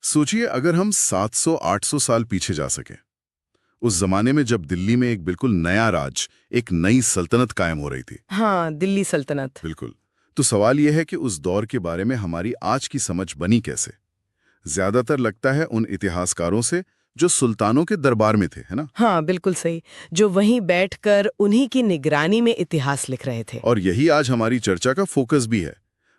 सोचिए अगर हम 700-800 साल पीछे जा सके, उस जमाने में जब दिल्ली में एक बिल्कुल नया राज, एक नई सल्तनत कायम हो रही थी। हाँ, दिल्ली सल्तनत। बिल्कुल। तो सवाल यह है कि उस दौर के बारे में हमारी आज की समझ बनी कैसे। ज्यादातर लगता है उन इतिहासकारों से जो सुल्तानों के दरबार में थे, है ना। हाँ, बिल्कुल सही। जो वहीं बैठकर उन्हीं की निगरानी में इतिहास लिख रहे थे। और यही आज हमारी चर्चा का फोकस भी है।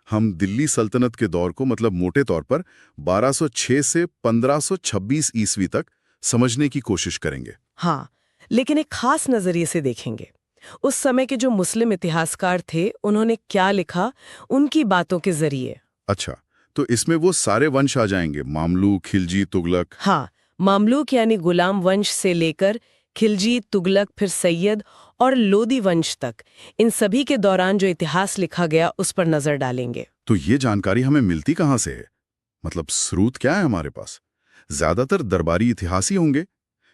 हम दिल्ली सल्तनत के दौर को मतलब मोटे तौर पर 1206 से 1526 ईस्वी तक समझने की कोशिश करेंगे। हाँ, लेकिन एक खास नजरिए से देखेंगे। उस समय के जो मुस्लिम इतिहासकार थे, उन्होंने क्या लिखा, उनकी बातों के जरिए। अच्छा, तो इसमें वो सारे वंश आ जाएंगे, मामलूक, खिलजी, तुगलक। हाँ, मामलूक यानी गुलाम वंश से लेकर खिलजी, तुगलक, फिर सैयद और लोदी वंश तक, इन सभी के दौरान जो इतिहास लिखा गया उस पर नजर डालेंगे। तो ये जानकारी हमें मिलती कहाँ से है? मतलब स्रोत क्या है हमारे पास? ज्यादातर दरबारी इतिहास ही होंगे,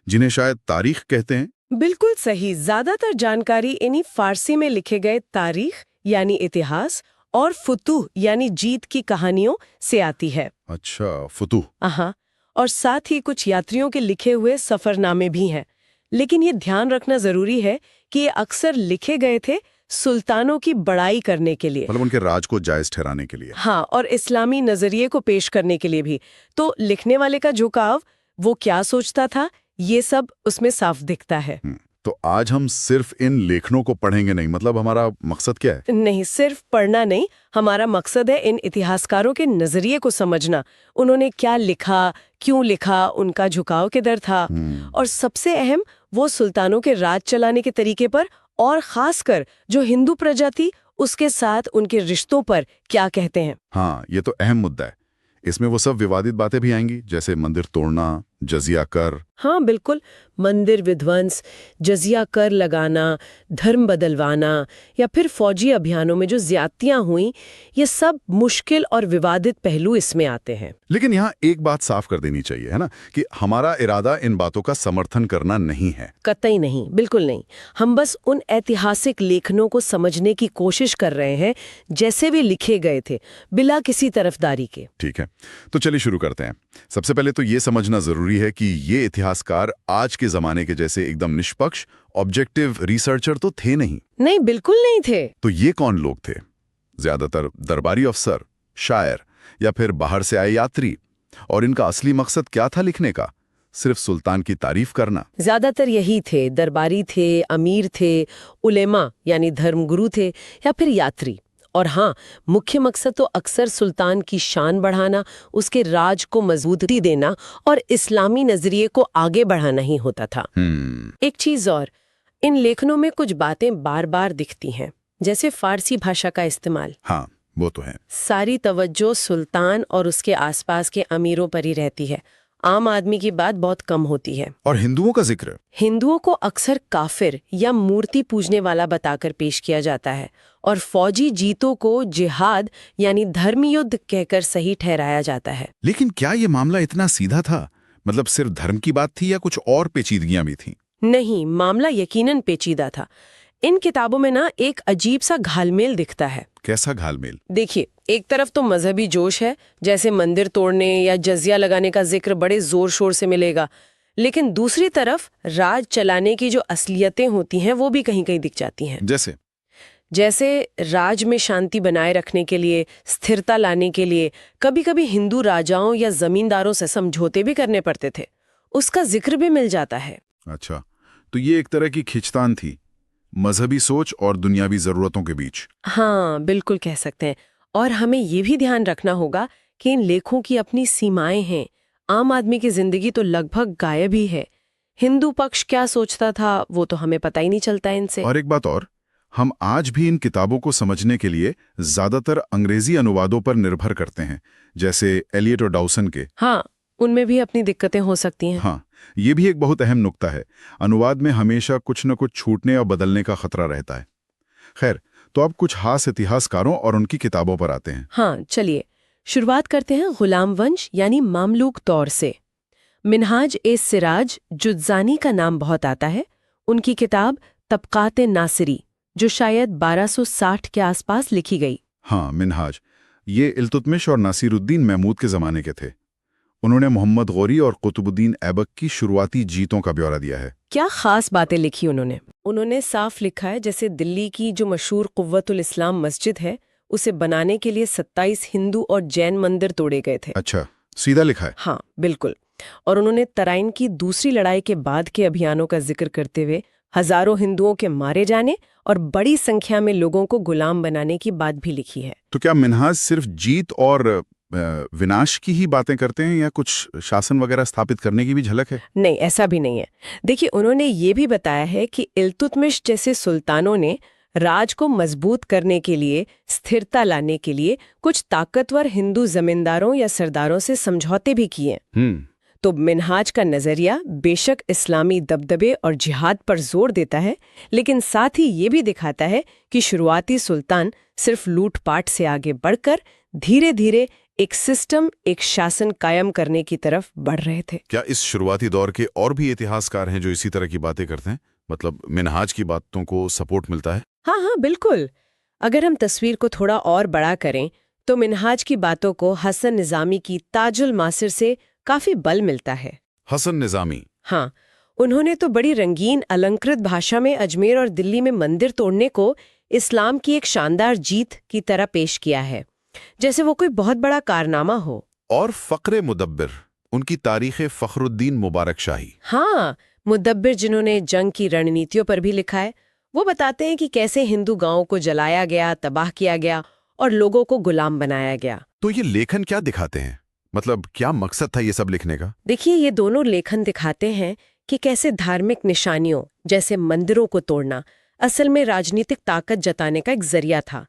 जिन्हें शायद तारीख कहते हैं। बिल्कुल सही। ज्यादातर जानकारी इन्हीं फारसी में लिखे गए तारीख यानी इतिहास और फुतूह यानी जीत की कहानियों से आती है। अच्छा, फुतूह। हाँ, और साथ ही कुछ यात्रियों के लिखे हुए सफरनामे भी हैं। लेकिन ये ध्यान रखना जरूरी है कि ये अक्सर लिखे गए थे सुल्तानों की बड़ाई करने के लिए। मतलब उनके राज को जायज ठहराने के लिए। हाँ, और इस्लामी नजरिए को पेश करने के लिए भी। तो लिखने वाले का झुकाव, वो क्या सोचता था, ये सब उसमें साफ दिखता है। तो आज हम सिर्फ इन लेखनों को पढ़ेंगे नहीं, मतलब हमारा मकसद क्या है? नहीं, सिर्फ पढ़ना नहीं, हमारा मकसद है इन इतिहासकारों के नजरिए को समझना। उन्होंने क्या लिखा, क्यों लिखा, उनका झुकाव किधर था, और सबसे अहम वो सुल्तानों के राज चलाने के तरीके पर, और खासकर जो हिंदू प्रजा थी उसके साथ उनके रिश्तों पर क्या कहते हैं। हाँ, ये तो अहम मुद्दा है। इसमें वो सब विवादित बातें भी आएंगी, जैसे मंदिर तोड़ना, जजिया कर। हाँ, बिल्कुल। मंदिर विध्वंस, जजिया कर लगाना, धर्म बदलवाना या फिर फौजी अभियानों में जो ज्यादतियां हुई, ये सब मुश्किल और विवादित पहलू इसमें आते हैं। लेकिन यहाँ एक बात साफ कर देनी चाहिए, है ना, कि हमारा इरादा इन बातों का समर्थन करना नहीं है। कतई नहीं, बिल्कुल नहीं। हम बस उन ऐतिहासिक लेखनों को समझने की कोशिश कर रहे हैं जैसे वे लिखे गए थे, बिना किसी तरफदारी के। ठीक है, तो चलिए शुरू करते हैं। सबसे पहले तो ये समझना जरूरी है कि ये इतिहासकार आज के जमाने के जैसे एकदम निष्पक्ष, ऑब्जेक्टिव रिसर्चर तो थे नहीं। नहीं, बिल्कुल नहीं थे। तो ये कौन लोग थे? ज्यादातर दरबारी अफसर, शायर या फिर बाहर से आए यात्री। और इनका असली मकसद क्या था लिखने का? सिर्फ सुल्तान की तारीफ करना। ज्यादातर यही थे। दरबारी थे, अमीर थे, उलेमा यानी धर्मगुरु थे, या फिर यात्री। और हाँ, मुख्य मकसद तो अक्सर सुल्तान की शान बढ़ाना, उसके राज को मजबूती देना और इस्लामी नजरिए को आगे बढ़ाना ही होता था। एक चीज और, इन लेखनों में कुछ बातें बार बार दिखती हैं, जैसे फारसी भाषा का इस्तेमाल। हाँ, वो तो है। सारी तवज्जो सुल्तान और उसके आसपास के अमीरों पर ही रहती है। आम आदमी की बात बहुत कम होती है। और हिंदुओं का जिक्र? हिंदुओं को अक्सर काफिर या मूर्ति पूजने वाला बताकर पेश किया जाता है, और फौजी जीतों को जिहाद यानी धर्म युद्ध कहकर सही ठहराया जाता है। लेकिन क्या ये मामला इतना सीधा था? मतलब सिर्फ धर्म की बात थी या कुछ और पेचीदगियां भी थीं? नहीं, मामला यकीनन पेचीदा था। इन किताबों में ना एक अजीब सा घालमेल दिखता है। कैसा घालमेल? देखिए, एक तरफ तो मजहबी जोश है, जैसे मंदिर तोड़ने या जजिया लगाने का जिक्र बड़े जोर शोर से मिलेगा, लेकिन दूसरी तरफ राज चलाने की जो असलियतें होती हैं वो भी कहीं कहीं दिख जाती हैं। जैसे राज में शांति बनाए रखने के लिए, स्थिरता लाने के लिए कभी कभी हिंदू राजाओं या जमींदारों से समझौते भी करने पड़ते थे, उसका जिक्र भी मिल जाता है। अच्छा, तो ये एक तरह की खिंचतान थी मजहबी सोच और दुनियावी जरूरतों के बीच। हाँ, बिल्कुल कह सकते हैं। और हमें ये भी ध्यान रखना होगा कि इन लेखों की अपनी सीमाएं हैं। आम आदमी की जिंदगी तो लगभग गायब ही है। हिंदू पक्ष क्या सोचता था वो तो हमें पता ही नहीं चलता इनसे। और एक बात और, हम आज भी इन किताबों को समझने के लिए ज्यादातर अंग्रेजी अनुवादों पर निर्भर करते हैं, जैसे एलियट और डाउसन के। हाँ, उनमें भी अपनी दिक्कतें हो सकती हैं। हाँ, ये भी एक बहुत अहम नुक्ता है। अनुवाद में हमेशा कुछ न कुछ छूटने या बदलने का खतरा रहता है। खैर, तो अब कुछ खास इतिहासकारों और उनकी किताबों पर आते हैं। हाँ, चलिए शुरुआत करते हैं गुलाम वंश यानी मामलूक दौर से। मिनहाज ए सिराज जुज़ानी का नाम बहुत आता है। उनकी किताब तबकात नासिरी, जो शायद 1260 के आसपास लिखी गई। हाँ, मिनहाज, ये इल्तुतमिश और नासिरुद्दीन महमूद के जमाने के थे। उन्होंने मोहम्मद गौरी और कुतुबुद्दीन ऐबक की शुरुआती जीतों का ब्यौरा दिया है। क्या खास बातें लिखी उन्होंने साफ लिखा है जैसे दिल्ली की जो मशहूर कुव्वतुल इस्लाम मस्जिद है उसे बनाने के लिए 27 हिंदू और जैन मंदिर तोड़े गए थे। अच्छा, सीधा लिखा है। हाँ बिल्कुल। और उन्होंने तराइन की दूसरी लड़ाई के बाद के अभियानों का जिक्र करते हुए हजारों हिंदुओं के मारे जाने और बड़ी संख्या में लोगों को गुलाम बनाने की बात भी लिखी है। तो क्या मिन्हाज सिर्फ जीत और विनाश की ही बातें करते हैं या कुछ शासन वगैरह स्थापित करने की भी झलक है? नहीं, ऐसा भी नहीं है। देखिए, उन्होंने ये भी बताया है कि इल्तुतमिश जैसे सुल्तानों ने राज को मजबूत करने के लिए, स्थिरता लाने के लिए कुछ ताकतवर हिंदू जमींदारों या सरदारों से समझौते भी किए। तो मिन्हाज का नजरिया बेशक इस्लामी दबदबे और जिहाद पर जोर देता है, लेकिन साथ ही ये भी दिखाता है कि शुरुआती सुल्तान सिर्फ लूटपाट से आगे बढ़कर धीरे धीरे एक सिस्टम, एक शासन कायम करने की तरफ बढ़ रहे थे। क्या इस शुरुआती दौर के और भी इतिहासकार हैं जो इसी तरह की बातें करते हैं? मतलब मिन्हाज की बातों को सपोर्ट मिलता है? हाँ, बिल्कुल। अगर हम तस्वीर को थोड़ा और बड़ा करें तो मिन्हाज की बातों को हसन निजामी की ताजुल मासिर से काफी बल मिलता है। हसन निजामी? हाँ, उन्होंने तो बड़ी रंगीन अलंकृत भाषा में अजमेर और दिल्ली में मंदिर तोड़ने को इस्लाम की एक शानदार जीत की तरह पेश किया है, जैसे वो कोई बहुत बड़ा कारनामा हो। और फक्रे मुदब्बिर, उनकी तारीख़े फखरुद्दीन मुबारक शाही। हाँ, मुदब्बिर जिन्होंने जंग की रणनीतियों पर भी लिखा है, वो बताते हैं कि कैसे हिंदू गांवों को जलाया गया, तबाह किया गया और लोगों को गुलाम बनाया गया। तो ये लेखन क्या दिखाते हैं? मतलब क्या मकसद था ये सब लिखने का? देखिए, ये दोनों लेखन दिखाते हैं कि कैसे धार्मिक निशानियों जैसे मंदिरों को तोड़ना असल में राजनीतिक ताकत जताने का एक जरिया था,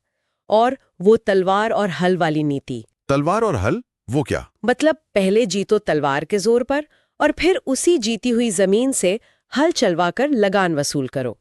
और वो तलवार और हल वाली नीति। तलवार और हल? वो क्या? मतलब पहले जीतो तलवार के जोर पर और फिर उसी जीती हुई जमीन से हल चलवाकर लगान वसूल करो।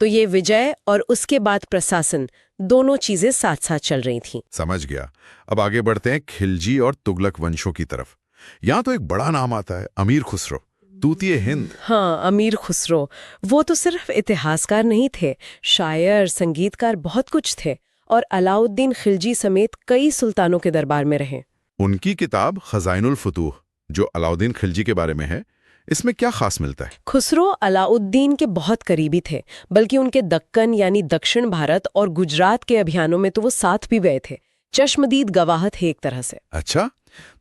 तो ये विजय और उसके बाद प्रशासन, दोनों चीजें साथ साथ चल रही थीं। समझ गया। अब आगे बढ़ते हैं खिलजी और तुगलक वंशों की तरफ। यहाँ तो एक बड़ा नाम आता है, अमीर खुसरो, तूतिए हिंद। हाँ, अमीर खुसरो। वो तो सिर्फ इतिहासकार नहीं थे, शायर, संगीतकार, बहुत कुछ थे, और अलाउद्दीन खिलजी समेत कई सुल्तानों के दरबार में रहे। उनकी किताब खजाइनुल फुतूह, जो अलाउद्दीन खिलजी के बारे में है, इसमें क्या खास मिलता है? खुसरो अलाउद्दीन के बहुत करीबी थे, बल्कि उनके दक्कन यानी दक्षिण भारत और गुजरात के अभियानों में तो वो साथ भी गए थे। चश्मदीद गवाह थे एक तरह से। अच्छा,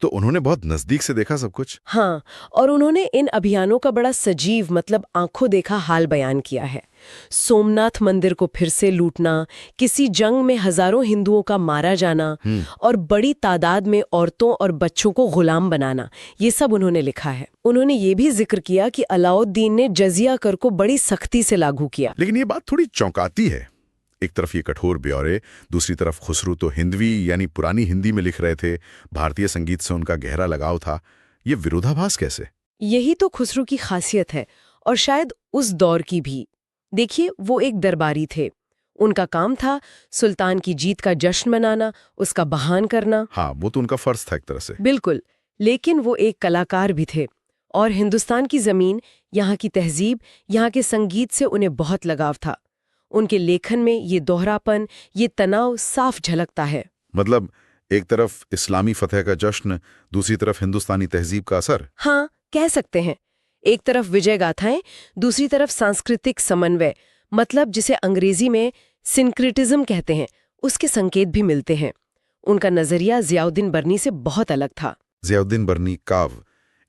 तो उन्होंने बहुत नजदीक से देखा सब कुछ। हाँ, और उन्होंने इन अभियानों का बड़ा सजीव, मतलब आंखों देखा हाल बयान किया है। सोमनाथ मंदिर को फिर से लूटना, किसी जंग में हजारों हिंदुओं का मारा जाना और बड़ी तादाद में औरतों और बच्चों को गुलाम बनाना, ये सब उन्होंने लिखा है। उन्होंने ये भी जिक्र किया कि अलाउद्दीन ने जजिया कर को बड़ी सख्ती से लागू किया। लेकिन ये बात थोड़ी चौंकाती है। एक तरफ ये कठोर ब्यौरे, दूसरी तरफ खुसरो तो हिंदवी यानी पुरानी हिंदी में लिख रहे थे, भारतीय संगीत से उनका गहरा लगाव था। ये विरोधाभास कैसे? यही तो खुसरो की खासियत है, और शायद उस दौर की भी। देखिए, वो एक दरबारी थे। उनका काम था सुल्तान की जीत का जश्न मनाना, उसका बहान करना। हाँ, वो तो उनका फर्ज था एक तरह से। बिल्कुल, लेकिन वो एक कलाकार भी थे, और हिंदुस्तान की जमीन, यहाँ की तहजीब, यहाँ के संगीत से उन्हें बहुत लगाव था। उनके लेखन में ये दोहरापन, ये तनाव साफ झलकता है। मतलब एक तरफ इस्लामी फतह का जश्न, दूसरी तरफ हिंदुस्तानी तहजीब का असर। हाँ, कह सकते हैं। एक तरफ विजय गाथाएं, दूसरी तरफ सांस्कृतिक समन्वय, मतलब जिसे अंग्रेजी में सिंक्रेटिज्म कहते हैं, उसके संकेत भी मिलते हैं। उनका नजरिया जियाउद्दीन बर्नी से बहुत अलग था। जियाउद्दीन बर्नी काव,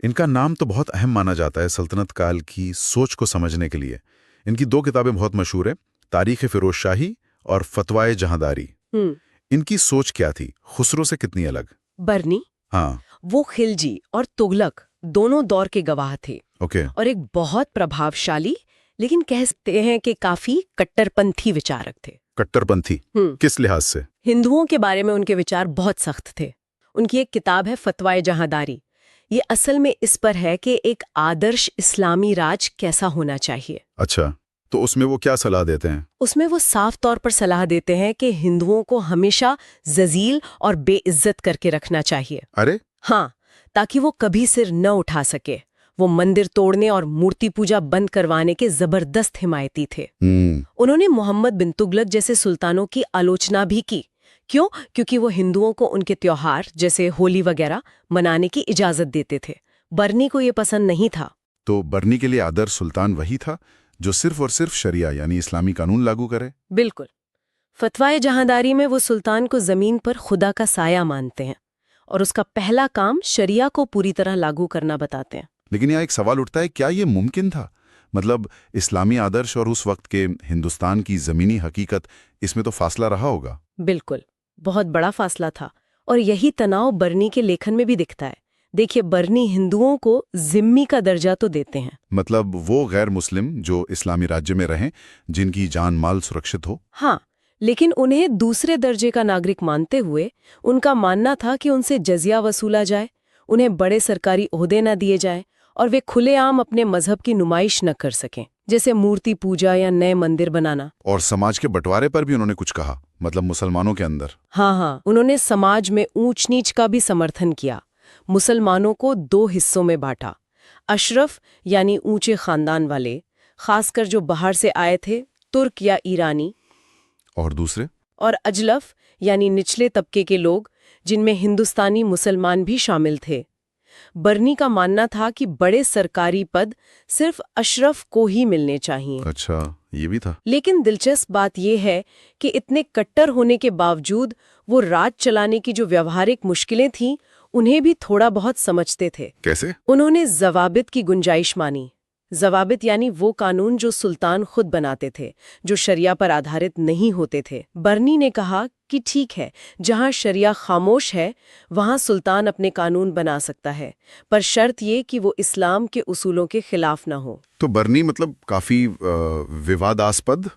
इनका नाम तो बहुत अहम माना जाता है सल्तनत काल की सोच को समझने के लिए। इनकी 2 किताबें बहुत मशहूर है, तारीख़ फिरोज शाही और फतवाए जहांदारी। इनकी सोच क्या थी? खुसरो से कितनी अलग? बर्नी, हाँ, वो खिलजी और तुगलक दोनों दौर के गवाह थे। ओके। और एक बहुत प्रभावशाली, लेकिन कह सकते हैं कि काफी कट्टरपंथी विचारक थे। कट्टरपंथी किस लिहाज से? हिंदुओं के बारे में उनके विचार बहुत सख्त थे। उनकी एक किताब है फतवाए जहांदारी। ये असल में इस पर है कि एक आदर्श इस्लामी राज कैसा होना चाहिए। अच्छा, तो उसमें वो क्या सलाह देते हैं? उसमें वो साफ तौर पर सलाह देते हैं कि हिंदुओं को हमेशा जजील और बेइज्जत करके रखना चाहिए। अरे हाँ, ताकि वो कभी सिर न उठा सके। वो मंदिर तोड़ने और मूर्ति पूजा बंद करवाने के जबरदस्त हिमायती थे। उन्होंने मोहम्मद बिन तुगलक जैसे सुल्तानों की आलोचना भी की, क्यों? क्योंकि वो हिंदुओं को उनके त्योहार जैसे होली वगैरह मनाने की इजाजत देते थे। बर्नी को ये पसंद नहीं था। तो बर्नी के लिए आदर्श सुल्तान वही था जो सिर्फ और सिर्फ शरिया यानी इस्लामी कानून लागू करे। बिल्कुल। फतवाए जहांदारी में वो सुल्तान को जमीन पर खुदा का साया मानते हैं और उसका पहला काम शरिया को पूरी तरह लागू करना बताते हैं। लेकिन यहाँ एक सवाल उठता है, क्या ये मुमकिन था? मतलब इस्लामी आदर्श और उस वक्त के हिंदुस्तान की जमीनी हकीकत, इसमें तो फासला रहा होगा। बिल्कुल, बहुत बड़ा फासला था और यही तनाव बर्नी के लेखन में भी दिखता है। देखिए, बर्नी हिंदुओं को जिम्मी का दर्जा तो देते हैं, मतलब वो गैर मुस्लिम जो इस्लामी राज्य में रहें, जिनकी जान माल सुरक्षित हो। हाँ, लेकिन उन्हें दूसरे दर्जे का नागरिक मानते हुए उनका मानना था कि उनसे जजिया वसूला जाए, उन्हें बड़े सरकारी ओहदे न दिए जाए और वे खुलेआम अपने मजहब की नुमाइश न कर सकें, जैसे मूर्ति पूजा या नए मंदिर बनाना। और समाज के बंटवारे पर भी उन्होंने कुछ कहा, मतलब मुसलमानों के अंदर। हाँ, उन्होंने समाज में ऊंच नीच का भी समर्थन किया। मुसलमानों को 2 हिस्सों में बांटा। अशरफ यानी ऊंचे खानदान वाले, खासकर जो बाहर से आए थे, तुर्क या ईरानी, और दूसरे? और अजलफ यानी निचले तबके के लोग, जिनमें हिंदुस्तानी मुसलमान भी शामिल थे। बर्नी का मानना था कि बड़े सरकारी पद सिर्फ अशरफ को ही मिलने चाहिए। अच्छा, ये भी था। लेकिन दिलचस्प बात यह है कि इतने कट्टर होने के बावजूद वो राज चलाने की जो व्यावहारिक मुश्किलें थीं, उन्हें भी थोड़ा बहुत समझते थे। कैसे? उन्होंने जवाबित की गुंजाइश मानी। जवाबित यानी वो कानून जो सुल्तान खुद बनाते थे, जो शरिया पर आधारित नहीं होते थे। बर्नी ने कहा कि ठीक है, जहां शरिया खामोश है वहां सुल्तान अपने कानून बना सकता है, पर शर्त ये कि वो इस्लाम के उसूलों के खिलाफ ना हो। तो बर्नी मतलब काफी विवादास्पद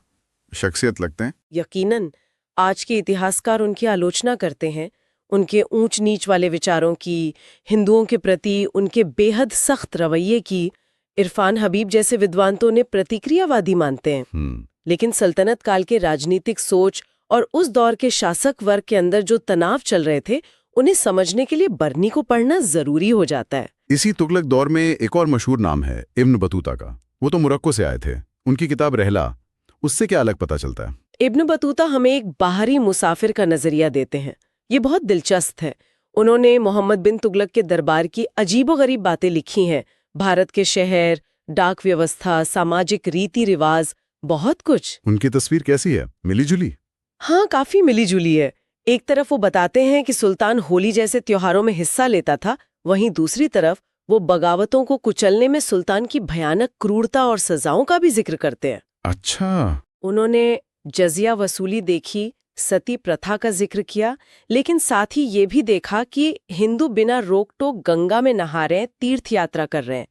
शख्सियत लगते हैं। यकीनन, आज के इतिहासकार उनकी आलोचना करते हैं, उनके ऊंच नीच वाले विचारों की, हिंदुओं के प्रति उनके बेहद सख्त रवैये की। इरफान हबीब जैसे विद्वान तो उन्हें प्रतिक्रियावादी मानते हैं। लेकिन सल्तनत काल के राजनीतिक सोच और उस दौर के शासक वर्ग के अंदर जो तनाव चल रहे थे, उन्हें समझने के लिए बर्नी को पढ़ना जरूरी हो जाता है। इसी तुगलक दौर में एक और मशहूर नाम है इब्न बतूता का। वो तो मोरक्को से आए थे। उनकी किताब रहला, उससे क्या अलग पता चलता है? इब्न बतूता हमें एक बाहरी मुसाफिर का नजरिया देते हैं। ये बहुत दिलचस्प है। उन्होंने मोहम्मद बिन तुगलक के दरबार की अजीबोगरीब बातें लिखी हैं। भारत के शहर, डाक व्यवस्था, सामाजिक रीति रिवाज, बहुत कुछ। उनकी तस्वीर कैसी है? मिली जुली? हाँ, काफी मिली जुली है। एक तरफ वो बताते हैं कि सुल्तान होली जैसे त्योहारों में हिस्सा लेता था, वहीं दूसरी तरफ वो बगावतों को कुचलने में सुल्तान की भयानक क्रूरता और सजाओं का भी जिक्र करते हैं। अच्छा। उन्होंने जजिया वसूली देखी, सती प्रथा का जिक्र किया, लेकिन साथ ही ये भी देखा कि हिंदू बिना रोक टोक गंगा में नहा रहे हैं, तीर्थ यात्रा कर रहे हैं।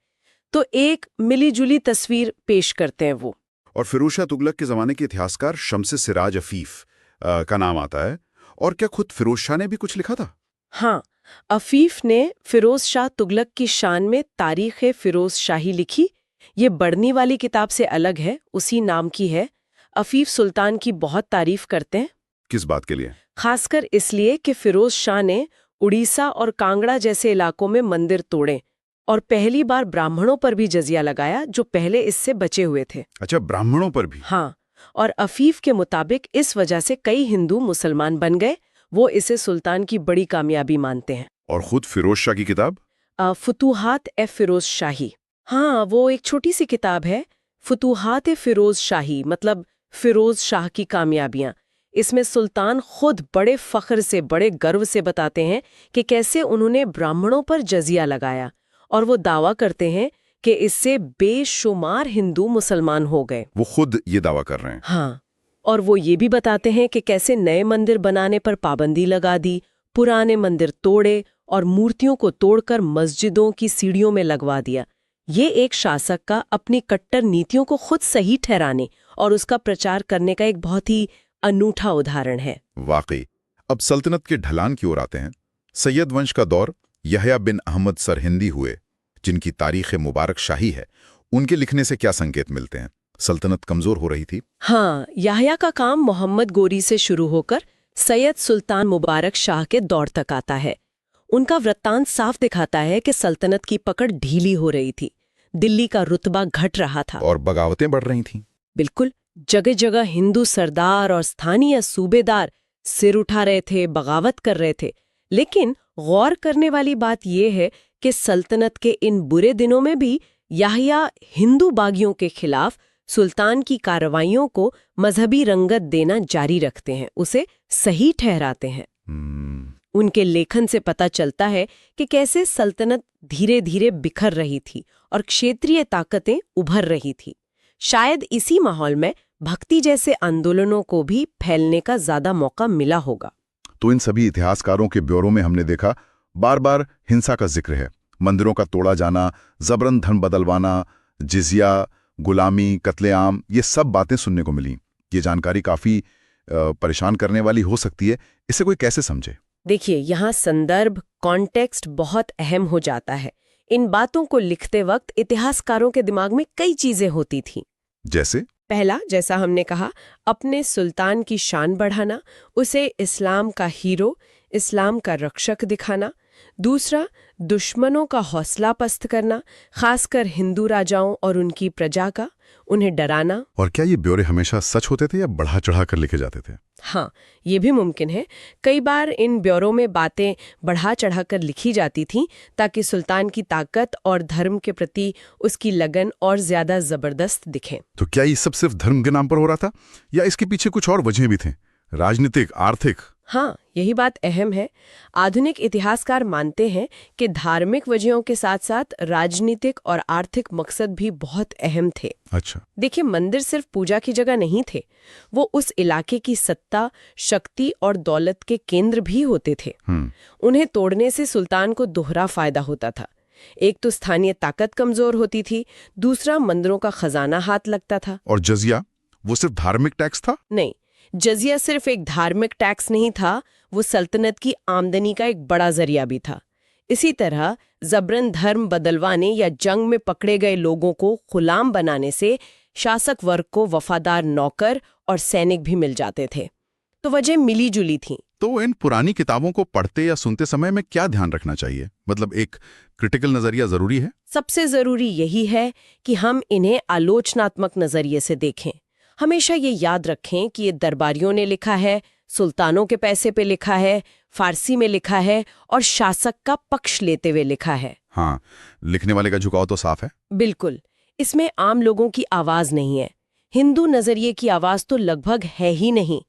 तो एक मिलीजुली तस्वीर पेश करते हैं वो। और फिरोज शाह तुगलक के जमाने के इतिहासकार शम्स सिराज अफीफ का नाम आता है। और क्या खुद फिरोज शाह ने भी कुछ लिखा था? हाँ, अफीफ ने फिरोज शाह तुगलक की शान में तारीख़ फिरोज शाही लिखी। ये बर्नी वाली किताब से अलग है, उसी नाम की है। अफीफ सुल्तान की बहुत तारीफ करते हैं। किस बात के लिए? खासकर इसलिए कि फिरोज शाह ने उड़ीसा और कांगड़ा जैसे इलाकों में मंदिर तोड़े और पहली बार ब्राह्मणों पर भी जजिया लगाया, जो पहले इससे बचे हुए थे। अच्छा, ब्राह्मणों पर भी? हाँ, और अफीफ के मुताबिक इस वजह से कई हिंदू मुसलमान बन गए। वो इसे सुल्तान की बड़ी कामयाबी मानते हैं। और खुद फिरोज शाह की किताब फुतूहात ए फिरोज शाही, हाँ, वो एक छोटी सी किताब है, फुतूहात ए फिरोज शाही, मतलब फिरोज शाह की कामयाबियां। इसमें सुल्तान खुद बड़े फख्र से, बड़े गर्व से बताते हैं कि कैसे उन्होंने ब्राह्मणों पर जजिया लगाया, और वो दावा करते हैं कि इससे बेशुमार हिंदू मुसलमान हो गए। वो खुद ये दावा कर रहे हैं? हाँ, और वो ये भी बताते हैं कि कैसे नए मंदिर बनाने पर पाबंदी लगा दी, पुराने मंदिर तोड़े और मूर्तियों को तोड़कर मस्जिदों की सीढ़ियों में लगवा दिया। ये एक शासक का अपनी कट्टर नीतियों को खुद सही ठहराने और उसका प्रचार करने का एक बहुत ही अनूठा उदाहरण है। वाकई। अब सल्तनत के ढलान की ओर आते हैं। सैयद वंश का दौर यहया बिन अहमद सरहिंदी हुए, जिनकी तारीख मुबारक शाही है। उनके लिखने से क्या संकेत मिलते हैं? सल्तनत कमजोर हो रही थी? हाँ, याहया का काम मोहम्मद गोरी से शुरू होकर सैयद सुल्तान मुबारक शाह के दौर तक आता है। उनका वृत्तांत साफ दिखाता है कि सल्तनत की पकड़ ढीली हो रही थी, दिल्ली का रुतबा घट रहा था और बगावतें बढ़ रही थीं। बिल्कुल, जगह जगह हिंदू सरदार और स्थानीय सूबेदार सिर उठा रहे थे, बगावत कर रहे थे। लेकिन गौर करने वाली बात यह है कि सल्तनत के इन बुरे दिनों में भी याहिया हिंदू बागियों के खिलाफ सुल्तान की कार्रवाइयों को मजहबी रंगत देना जारी रखते हैं, उसे सही ठहराते हैं। उनके लेखन से पता चलता है कि कैसे सल्तनत धीरे धीरे बिखर रही थी और क्षेत्रीय ताकतें उभर रही थी। शायद इसी माहौल में भक्ति जैसे आंदोलनों को भी फैलने का ज्यादा मौका मिला होगा। तो इन सभी इतिहासकारों के ब्यौरों में हमने देखा बार बार हिंसा का जिक्र है, मंदिरों का तोड़ा जाना, जबरन धन बदलवाना, जिजिया, गुलामी, कत्लेआम, ये सब बातें सुनने को मिली। ये जानकारी काफी परेशान करने वाली हो सकती है, इसे कोई कैसे समझे? देखिए, यहाँ संदर्भ, कॉन्टेक्स्ट बहुत अहम हो जाता है। इन बातों को लिखते वक्त इतिहासकारों के दिमाग में कई चीजें होती थीं। जैसे पहला, जैसा हमने कहा, अपने सुल्तान की शान बढ़ाना, उसे इस्लाम का हीरो, इस्लाम का रक्षक दिखाना। दूसरा, दुश्मनों का हौसला पस्त करना, खासकर हिंदू राजाओं और उनकी प्रजा का, उन्हें डराना। और क्या ये ब्यौरे हमेशा सच होते थे या बढ़ा चढ़ा कर लिखे जाते थे? हाँ, ये भी मुमकिन है। कई बार इन ब्यौरों में बातें बढ़ा चढ़ाकर लिखी जाती थीं ताकि सुल्तान की ताकत और धर्म के प्रति उसकी लगन और ज्यादा जबरदस्त दिखे। तो क्या ये सब सिर्फ धर्म के नाम पर हो रहा था या इसके पीछे कुछ और वजहें भी थे, राजनीतिक, आर्थिक? हाँ, यही बात अहम है। आधुनिक इतिहासकार मानते हैं कि धार्मिक वजहों के साथ साथ राजनीतिक और आर्थिक मकसद भी बहुत अहम थे। अच्छा। देखिए, मंदिर सिर्फ पूजा की जगह नहीं थे, वो उस इलाके की सत्ता, शक्ति और दौलत के केंद्र भी होते थे। उन्हें तोड़ने से सुल्तान को दोहरा फायदा होता था। एक तो स्थानीय ताकत कमजोर होती थी, दूसरा मंदिरों का खजाना हाथ लगता था। और जजिया, वो सिर्फ धार्मिक टैक्स था? नहीं, जजिया सिर्फ एक धार्मिक टैक्स नहीं था, वो सल्तनत की आमदनी का एक बड़ा जरिया भी था। इसी तरह जबरन धर्म बदलवाने या जंग में पकड़े गए लोगों को गुलाम बनाने से शासक वर्ग को वफादार नौकर और सैनिक भी मिल जाते थे। तो वजह मिली जुली थी। तो इन पुरानी किताबों को पढ़ते या सुनते समय में क्या ध्यान रखना चाहिए? मतलब एक क्रिटिकल नजरिया जरूरी है? सबसे जरूरी यही है कि हम इन्हें आलोचनात्मक नजरिए से देखें। हमेशा ये याद रखें कि ये दरबारियों ने लिखा है, सुल्तानों के पैसे पे लिखा है, फारसी में लिखा है और शासक का पक्ष लेते हुए लिखा है। हाँ, लिखने वाले का झुकाव तो साफ है। बिल्कुल, इसमें आम लोगों की आवाज नहीं है, हिंदू नजरिए की आवाज तो लगभग है ही नहीं।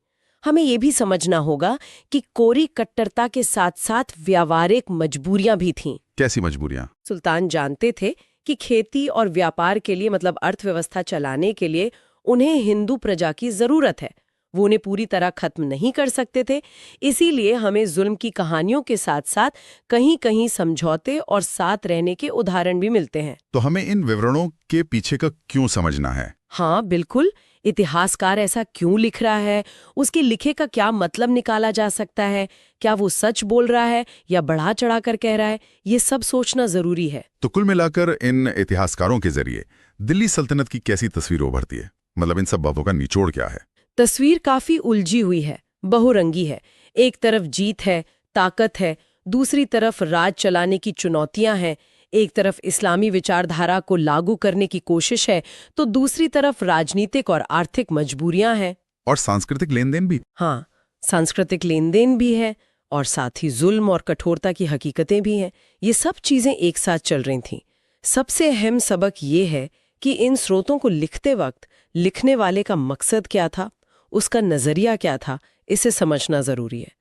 हमें ये भी समझना होगा कि कोरी कट्टरता के साथ साथ व्यावहारिक मजबूरियां भी थीं। कैसी मजबूरियां? सुल्तान जानते थे कि खेती और व्यापार के लिए, मतलब अर्थव्यवस्था चलाने के लिए, उन्हें हिंदू प्रजा की जरूरत है। वो उन्हें पूरी तरह खत्म नहीं कर सकते थे। इसीलिए हमें जुल्म की कहानियों के साथ साथ कहीं कहीं समझौते और साथ रहने के उदाहरण भी मिलते हैं। तो हमें इन विवरणों के पीछे का क्यों समझना है? हाँ, बिल्कुल। इतिहासकार ऐसा क्यों लिख रहा है, उसके लिखे का क्या मतलब निकाला जा सकता है, क्या वो सच बोल रहा है या बढ़ा चढ़ा कर कह रहा है, ये सब सोचना जरूरी है। तो कुल मिलाकर इन इतिहासकारों के जरिए दिल्ली सल्तनत की कैसी तस्वीर उभरती है? मतलब इन सब बातों का निचोड़ क्या है? तस्वीर काफी उलझी हुई है, बहुरंगी है। एक तरफ जीत है, ताकत है, दूसरी तरफ राज चलाने की चुनौतियां हैं। एक तरफ इस्लामी विचारधारा को लागू करने की कोशिश है, तो दूसरी तरफ राजनीतिक और आर्थिक मजबूरियां हैं। और सांस्कृतिक लेन देन भी। हाँ, सांस्कृतिक लेन देन भी है और साथ ही जुल्म और कठोरता की हकीकतें भी हैं। ये सब चीजें एक साथ चल रही थीं। सबसे अहम सबक ये है कि इन स्रोतों को लिखते वक्त लिखने वाले का मकसद क्या था, उसका नजरिया क्या था, इसे समझना जरूरी है।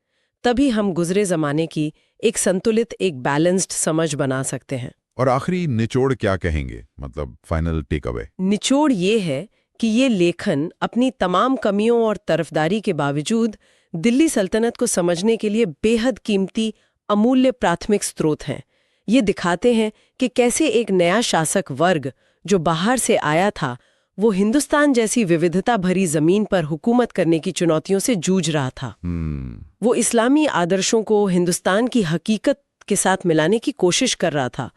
तभी हम गुजरे जमाने की एक संतुलित, एक बैलेंस्ड समझ बना सकते हैं। और आखिरी निचोड़ क्या कहेंगे, मतलब फाइनल टेक अवे? निचोड़ ये है कि ये लेखन अपनी तमाम कमियों और तरफदारी के बावजूद दिल्ली सल्तनत को समझने के लिए बेहद कीमती, अमूल्य प्राथमिक स्रोत हैं। ये दिखाते हैं कि कैसे एक नया शासक वर्ग जो बाहर से आया था, वो हिंदुस्तान जैसी विविधता भरी जमीन पर हुकूमत करने की चुनौतियों से जूझ रहा था। वो इस्लामी आदर्शों को हिंदुस्तान की हकीकत के साथ मिलाने की कोशिश कर रहा था।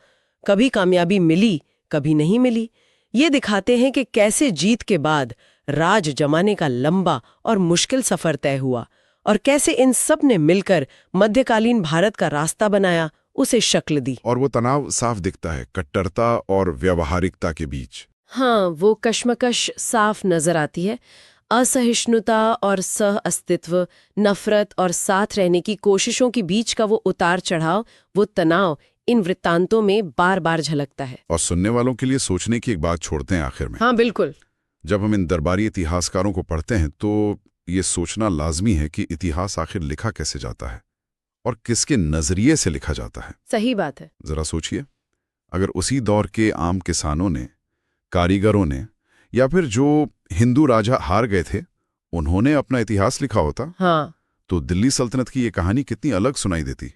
कभी कामयाबी मिली, कभी नहीं मिली। ये दिखाते हैं कि कैसे जीत के बाद राज जमाने का लंबा और मुश्किल सफर तय हुआ और कैसे इन सब ने मिलकर मध्यकालीन भारत का रास्ता बनाया, उसे शक्ल दी। और वो तनाव साफ दिखता है कट्टरता और व्यावहारिकता के बीच। हाँ, वो कश्मकश साफ नजर आती है। असहिष्णुता और सह अस्तित्व, नफरत और साथ रहने की कोशिशों के बीच का वो उतार चढ़ाव, वो तनाव इन वृत्तांतों में बार बार झलकता है। और सुनने वालों के लिए सोचने की एक बात छोड़ते हैं आखिर में। हाँ बिल्कुल। जब हम इन दरबारी इतिहासकारों को पढ़ते हैं तो ये सोचना लाजमी है कि इतिहास आखिर लिखा कैसे जाता है और किसके नजरिए से लिखा जाता है। सही बात है। जरा सोचिए, अगर उसी दौर के आम किसानों ने, कारीगरों ने या फिर जो हिंदू राजा हार गए थे उन्होंने अपना इतिहास लिखा होता, हाँ, तो दिल्ली सल्तनत की ये कहानी कितनी अलग सुनाई देती।